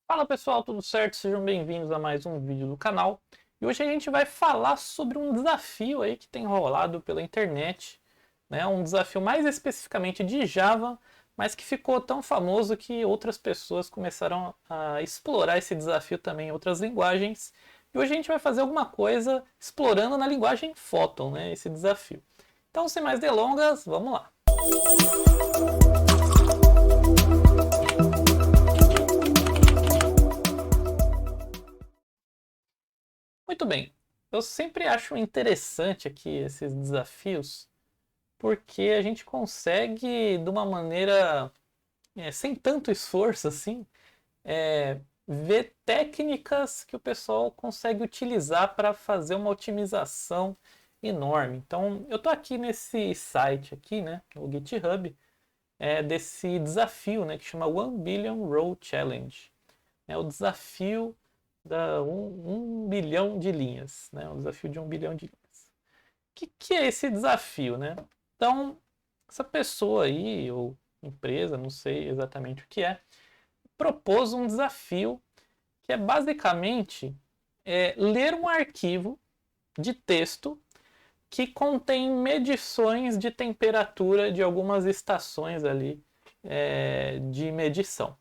Fala pessoal, tudo certo? Sejam bem-vindos a mais um vídeo do canal. E hoje a gente vai falar sobre um desafio aí que tem rolado pela internet, né? Um desafio mais especificamente de Java, mas que ficou tão famoso que outras pessoas começaram a explorar esse desafio também em outras linguagens. E hoje a gente vai fazer alguma coisa explorando na linguagem Photon, né? Esse desafio. Então, sem mais delongas, vamos lá. Muito bem. Eu sempre acho interessante aqui esses desafios, porque a gente consegue, de uma maneira sem tanto esforço assim, ver técnicas que o pessoal consegue utilizar para fazer uma otimização enorme. Então, eu estou aqui nesse site aqui, né, no GitHub, desse desafio, né, que chama 1 Billion Row Challenge. É o desafio da 1 bilhão de linhas, né? O desafio de 1 bilhão de linhas. O que é esse desafio, né? Então, essa pessoa aí, ou empresa, não sei exatamente o que é, propôs um desafio que é basicamente ler um arquivo de texto que contém medições de temperatura de algumas estações ali de medição.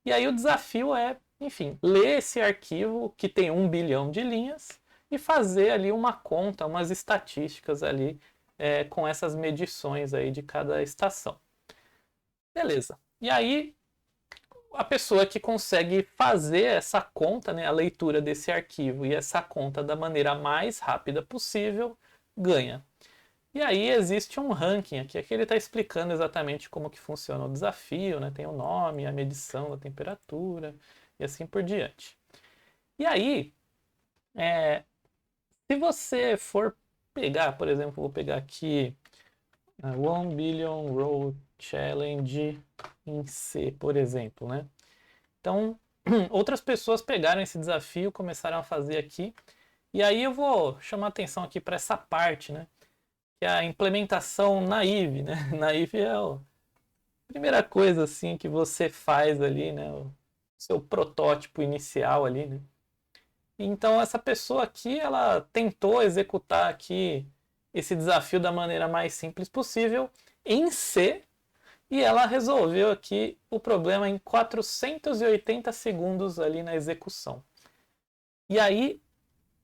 E aí o desafio é, enfim, ler esse arquivo que tem 1 bilhão de linhas e fazer ali uma conta, umas estatísticas ali com essas medições aí de cada estação. Beleza. E aí a pessoa que consegue fazer essa conta, né, a leitura desse arquivo e essa conta da maneira mais rápida possível, ganha. E aí existe um ranking aqui, aqui ele está explicando exatamente como que funciona o desafio, né? Tem o nome, a medição da temperatura e assim por diante. E aí, se você for pegar, por exemplo, vou pegar aqui 1 Billion Row Challenge em C, por exemplo, né? Então, outras pessoas pegaram esse desafio, começaram a fazer aqui, e aí eu vou chamar atenção aqui para essa parte, né? Que é a implementação naive, né? Naive é a primeira coisa assim que você faz ali, né? O seu protótipo inicial ali, né? Então essa pessoa aqui, ela tentou executar aqui esse desafio da maneira mais simples possível em C e ela resolveu aqui o problema em 480 segundos ali na execução. E aí,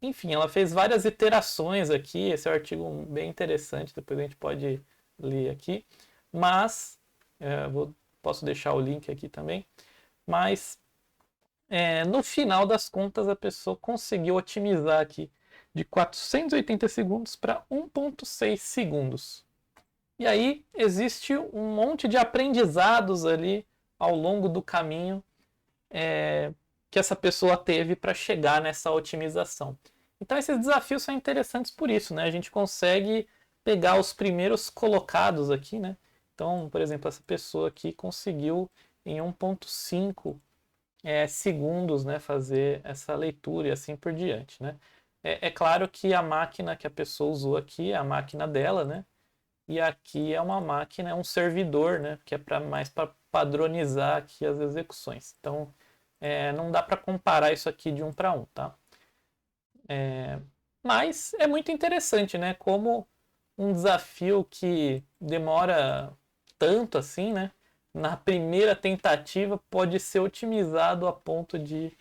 enfim, ela fez várias iterações aqui, esse é um artigo bem interessante, depois a gente pode ler aqui, mas posso deixar o link aqui também, mas no final das contas a pessoa conseguiu otimizar aqui de 480 segundos para 1.6 segundos. E aí existe um monte de aprendizados ali ao longo do caminho que essa pessoa teve para chegar nessa otimização. Então esses desafios são interessantes por isso, né? A gente consegue pegar os primeiros colocados aqui, né? Então, por exemplo, essa pessoa aqui conseguiu em 1.5 segundos, né, fazer essa leitura e assim por diante, né? É claro que a máquina que a pessoa usou aqui é a máquina dela, né? E aqui é uma máquina, é um servidor, né? Que é mais para padronizar aqui as execuções. Então, não dá para comparar isso aqui de um para um, tá? Mas é muito interessante, né? Como um desafio que demora tanto assim, né? Na primeira tentativa pode ser otimizado a ponto de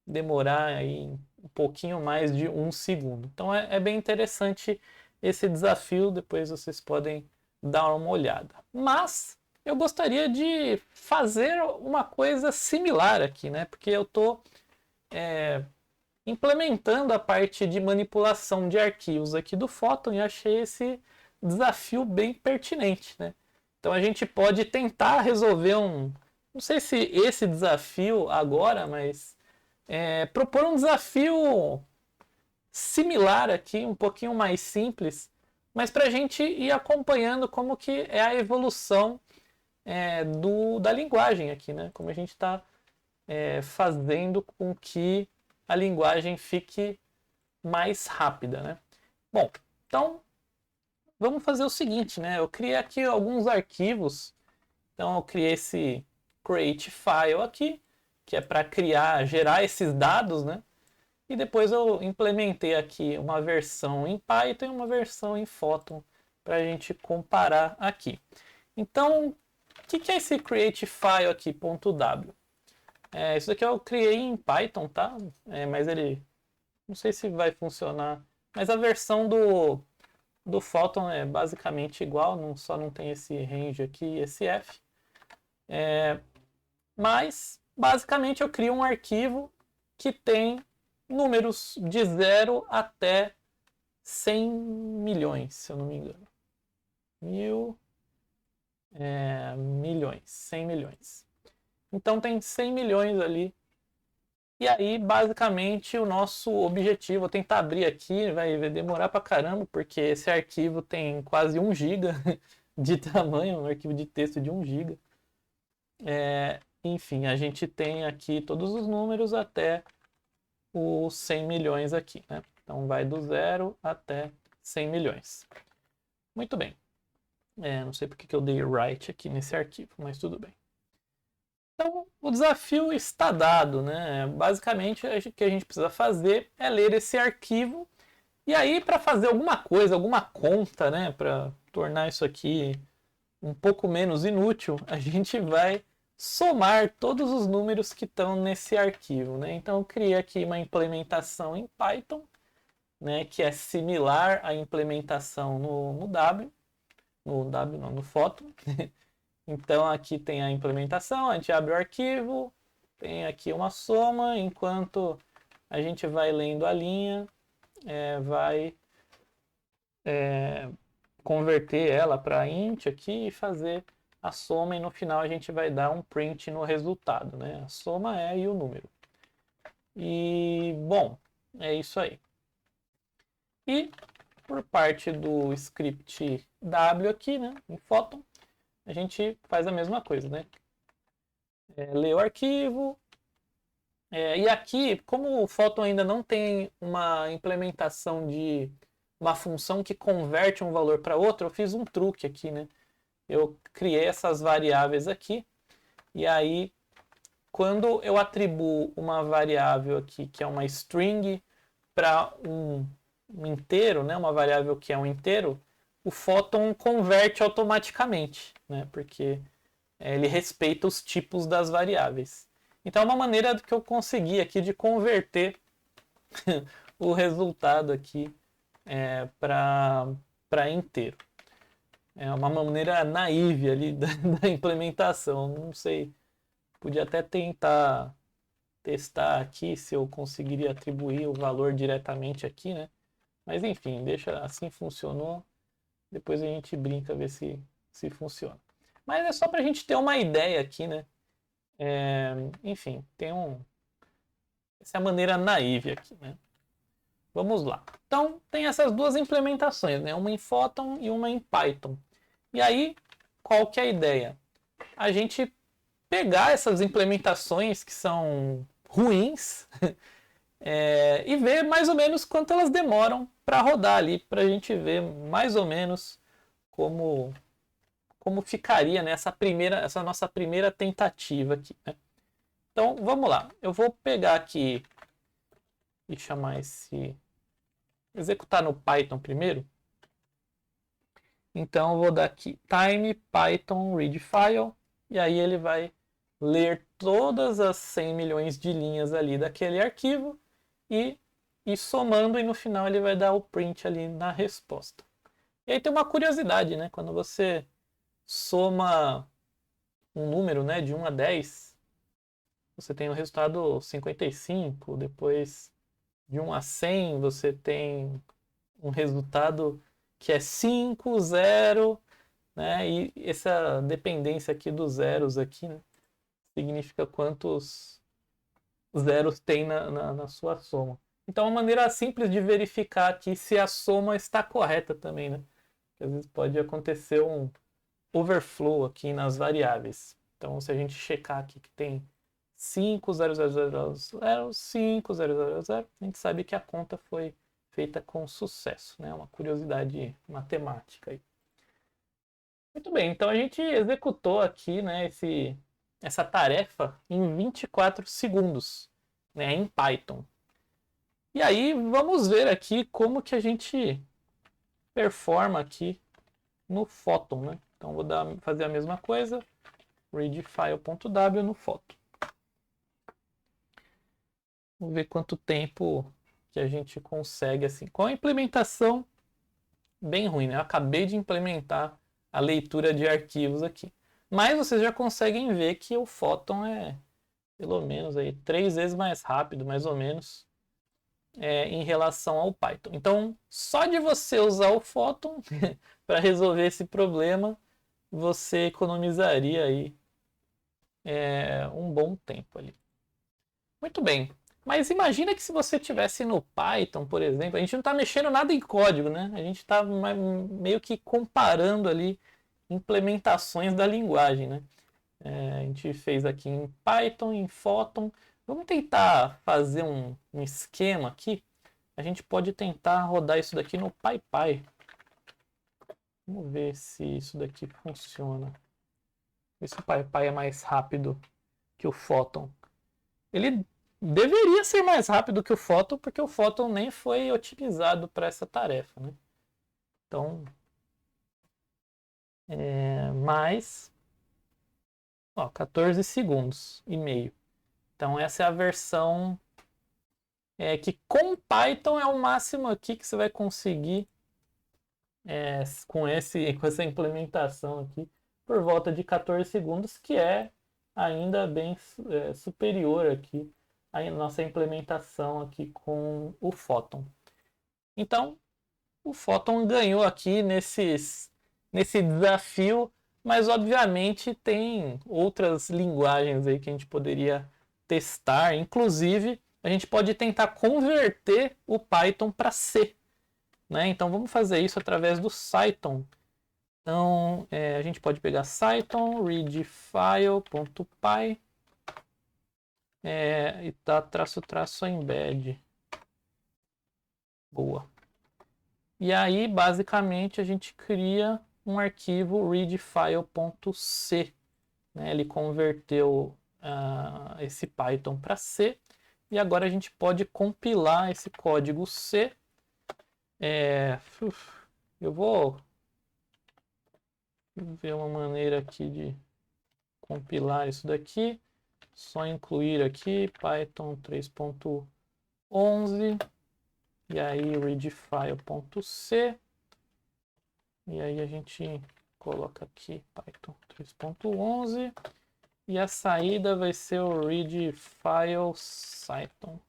demorar aí um pouquinho mais de 1 segundo. Então é bem interessante esse desafio, depois vocês podem dar uma olhada. Mas eu gostaria de fazer uma coisa similar aqui, né? Porque eu estou implementando a parte de manipulação de arquivos aqui do Photon e achei esse desafio bem pertinente, né? Então a gente pode tentar resolver não sei se esse desafio agora, mas propor um desafio similar aqui, um pouquinho mais simples, mas para a gente ir acompanhando como que é a evolução da linguagem aqui, né? Como a gente está fazendo com que a linguagem fique mais rápida, né? Bom, então vamos fazer o seguinte, né? Eu criei aqui alguns arquivos, então eu criei esse create file aqui que é para gerar esses dados, né? E depois eu implementei aqui uma versão em Python e uma versão em Photon para a gente comparar aqui. Então, o que é esse create file aqui, .w? Isso daqui eu criei em Python, tá? Mas ele, não sei se vai funcionar, mas a versão do Photon é basicamente igual, só não tem esse range aqui, esse f. Mas, basicamente, eu crio um arquivo que tem números de 0 até 100 milhões, se eu não me engano. Milhões, 100 milhões. Então tem 100 milhões ali. E aí, basicamente, o nosso objetivo, vou tentar abrir aqui, vai demorar pra caramba, porque esse arquivo tem quase 1 GB de tamanho, um arquivo de texto de 1 GB. Enfim, a gente tem aqui todos os números até os 100 milhões aqui, né? Então vai do 0 até 100 milhões. Muito bem. Não sei porque que eu dei write aqui nesse arquivo, mas tudo bem. Então, o desafio está dado, né? Basicamente, o que a gente precisa fazer é ler esse arquivo e aí, para fazer alguma coisa, alguma conta, né? Para tornar isso aqui um pouco menos inútil, a gente vai somar todos os números que estão nesse arquivo, né? Então, eu criei aqui uma implementação em Python, né? Que é similar à implementação no W. No W não, no Photon. Então aqui tem a implementação, a gente abre o arquivo, tem aqui uma soma, enquanto a gente vai lendo a linha, vai converter ela para int aqui e fazer a soma, e no final a gente vai dar um print no resultado, né? A soma e o número. E, bom, é isso aí. E por parte do script W aqui, né, em Photon, a gente faz a mesma coisa, né? Lê o arquivo. E aqui, como o Photon ainda não tem uma implementação de uma função que converte um valor para outro, eu fiz um truque aqui, né? Eu criei essas variáveis aqui, e aí, quando eu atribuo uma variável aqui, que é uma string, para um inteiro, né? Uma variável que é um inteiro, o Photon converte automaticamente, né? Porque ele respeita os tipos das variáveis. Então é uma maneira que eu consegui aqui de converter o resultado aqui para inteiro. É uma maneira naive ali da implementação. Não sei, podia até tentar testar aqui se eu conseguiria atribuir o valor diretamente aqui, né? Mas enfim, deixa assim, funcionou. Depois a gente brinca, ver se funciona. Mas é só para a gente ter uma ideia aqui, né? Enfim, essa é a maneira naive aqui, né? Vamos lá. Então, tem essas duas implementações, né? Uma em Photon e uma em Python. E aí, qual que é a ideia? A gente pegar essas implementações que são ruins e ver mais ou menos quanto elas demoram para rodar ali, para a gente ver mais ou menos como ficaria nessa essa nossa primeira tentativa aqui, né? Então, vamos lá. Eu vou pegar aqui e chamar executar no Python primeiro. Então, eu vou dar aqui time python read file, e aí ele vai ler todas as 100 milhões de linhas ali daquele arquivo e ir somando, e no final ele vai dar o print ali na resposta. E aí tem uma curiosidade, né? Quando você soma um número, né, de 1 a 10, você tem o resultado 55, depois de 1 a 100 você tem um resultado que é 5, 0, né? E essa dependência aqui dos zeros aqui, né, significa quantos zeros tem na sua soma. Então, é uma maneira simples de verificar aqui se a soma está correta também, né? Porque às vezes pode acontecer um overflow aqui nas variáveis. Então, se a gente checar aqui que tem 5,000,005,000, a gente sabe que a conta foi feita com sucesso, né? Uma curiosidade matemática aí. Muito bem, então a gente executou aqui, né, essa tarefa em 24 segundos, né, em Python. E aí vamos ver aqui como que a gente performa aqui no Photon, né? Então vou fazer a mesma coisa, readfile.w no Photon. Vamos ver quanto tempo que a gente consegue assim. Com a implementação bem ruim, né? Eu acabei de implementar a leitura de arquivos aqui. Mas vocês já conseguem ver que o Photon é pelo menos aí 3 vezes mais rápido, mais ou menos, em relação ao Python. Então, só de você usar o Photon para resolver esse problema, você economizaria aí um bom tempo ali. Muito bem. Mas imagina que se você tivesse no Python, por exemplo, a gente não está mexendo nada em código, né? A gente está meio que comparando ali implementações da linguagem, né? A gente fez aqui em Python, em Photon. Vamos tentar fazer um esquema aqui. A gente pode tentar rodar isso daqui no PyPy. Vamos ver se isso daqui funciona. Ver se o PyPy é mais rápido que o Photon. Ele deveria ser mais rápido que o Photon, porque o Photon nem foi otimizado para essa tarefa, né? Então, mais 14 segundos e meio. Então essa é a versão que com Python é o máximo aqui que você vai conseguir com essa implementação aqui por volta de 14 segundos, que é ainda bem superior aqui à nossa implementação aqui com o Photon. Então, o Photon ganhou aqui nesse desafio, mas obviamente tem outras linguagens aí que a gente poderia testar. Inclusive, a gente pode tentar converter o Python para C, né? Então vamos fazer isso através do Cython. Então a gente pode pegar Cython, readfile.py e dar traço embed. Boa. E aí, basicamente, a gente cria um arquivo readfile.c. Né? Ele converteu esse Python para C. E agora a gente pode compilar esse código C. Eu vou ver uma maneira aqui de compilar isso daqui. Só incluir aqui Python 3.11 e aí readfile.c. E aí a gente coloca aqui Python 3.11 e a saída vai ser o readfile Cython.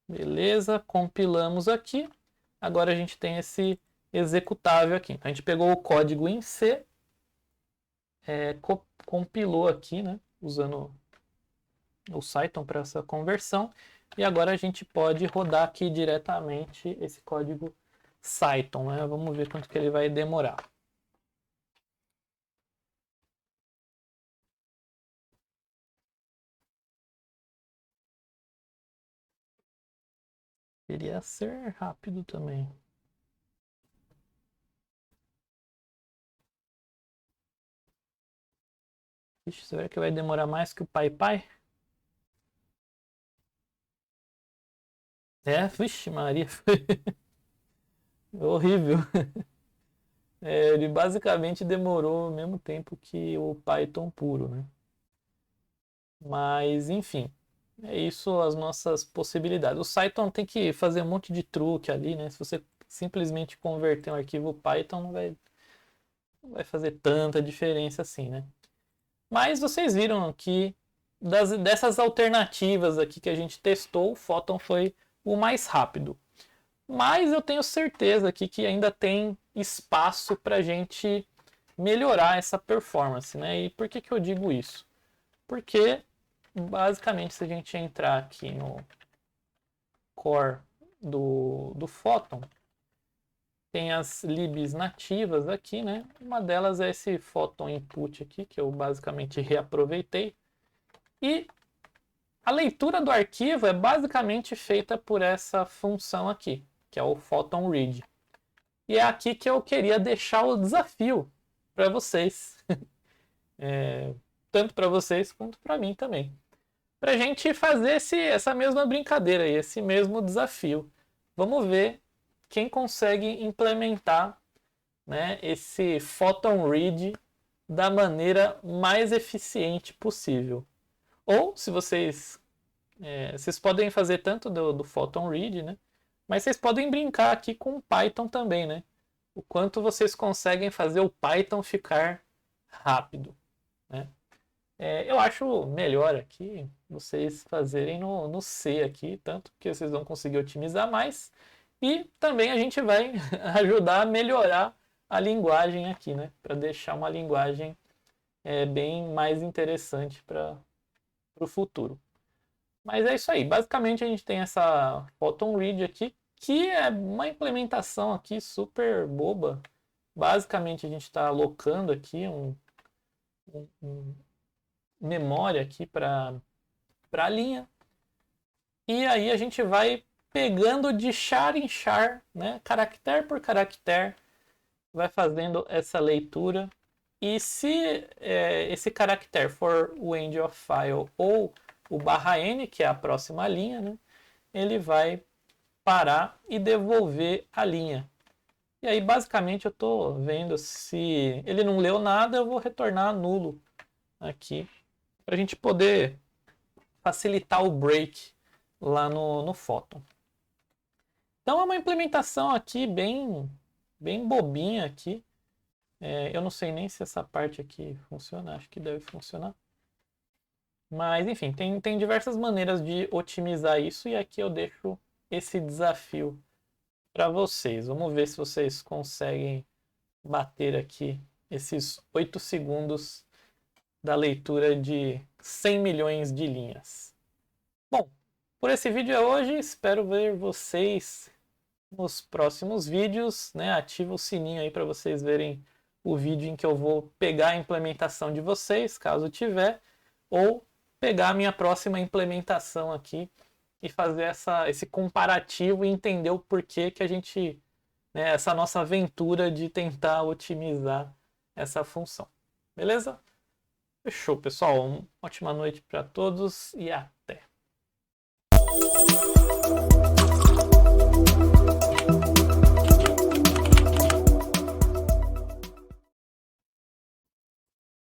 Beleza, compilamos aqui. Agora a gente tem esse executável aqui. Então, a gente pegou o código em C, compilou aqui, né, usando o Cython para essa conversão. E agora a gente pode rodar aqui diretamente esse código Cython, né? Vamos ver quanto que ele vai demorar. Deveria ser rápido também. Ixi, será que vai demorar mais que o PyPy? Vixe Maria, foi horrível. Ele basicamente demorou o mesmo tempo que o Python puro, né? Mas, enfim, é isso as nossas possibilidades. O Cython tem que fazer um monte de truque ali, né? Se você simplesmente converter um arquivo Python, não vai fazer tanta diferença assim, né? Mas vocês viram que dessas alternativas aqui que a gente testou, o Photon foi o mais rápido. Mas eu tenho certeza aqui que ainda tem espaço para a gente melhorar essa performance, né? E por que eu digo isso? Porque, basicamente, se a gente entrar aqui no core do Photon, tem as libs nativas aqui, né? Uma delas é esse Photon Input aqui, que eu basicamente reaproveitei. E a leitura do arquivo é basicamente feita por essa função aqui, que é o Photon Read. E é aqui que eu queria deixar o desafio para vocês. tanto para vocês quanto para mim também. Para a gente fazer essa mesma brincadeira, esse mesmo desafio. Vamos ver quem consegue implementar, né, esse Photon Read da maneira mais eficiente possível. Ou, se vocês podem fazer tanto do Photon Read, né, mas vocês podem brincar aqui com o Python também, né? O quanto vocês conseguem fazer o Python ficar rápido, né? Eu acho melhor aqui vocês fazerem no C aqui, tanto que vocês vão conseguir otimizar mais e também a gente vai ajudar a melhorar a linguagem aqui, né? Para deixar uma linguagem bem mais interessante para o futuro. Mas é isso aí. Basicamente a gente tem essa Photon Read aqui, que é uma implementação aqui super boba. Basicamente a gente está alocando aqui um memória aqui para a linha. E aí a gente vai pegando de char em char, né? Caractere por caractere, vai fazendo essa leitura. E se esse caractere for o end of file ou o /n, que é a próxima linha, né? Ele vai parar e devolver a linha. E aí basicamente eu estou vendo se ele não leu nada, eu vou retornar nulo aqui, para a gente poder facilitar o break lá no Photon. Então é uma implementação aqui bem bobinha aqui. Eu não sei nem se essa parte aqui funciona, acho que deve funcionar. Mas enfim, tem diversas maneiras de otimizar isso e aqui eu deixo esse desafio para vocês. Vamos ver se vocês conseguem bater aqui esses 8 segundos da leitura de 100 milhões de linhas. Bom, por esse vídeo é hoje. Espero ver vocês nos próximos vídeos, né? Ativa o sininho aí para vocês verem o vídeo em que eu vou pegar a implementação de vocês, caso tiver, ou pegar a minha próxima implementação aqui e fazer esse comparativo e entender o porquê que a gente, né, essa nossa aventura de tentar otimizar essa função. Beleza? Fechou, pessoal. Uma ótima noite para todos e até!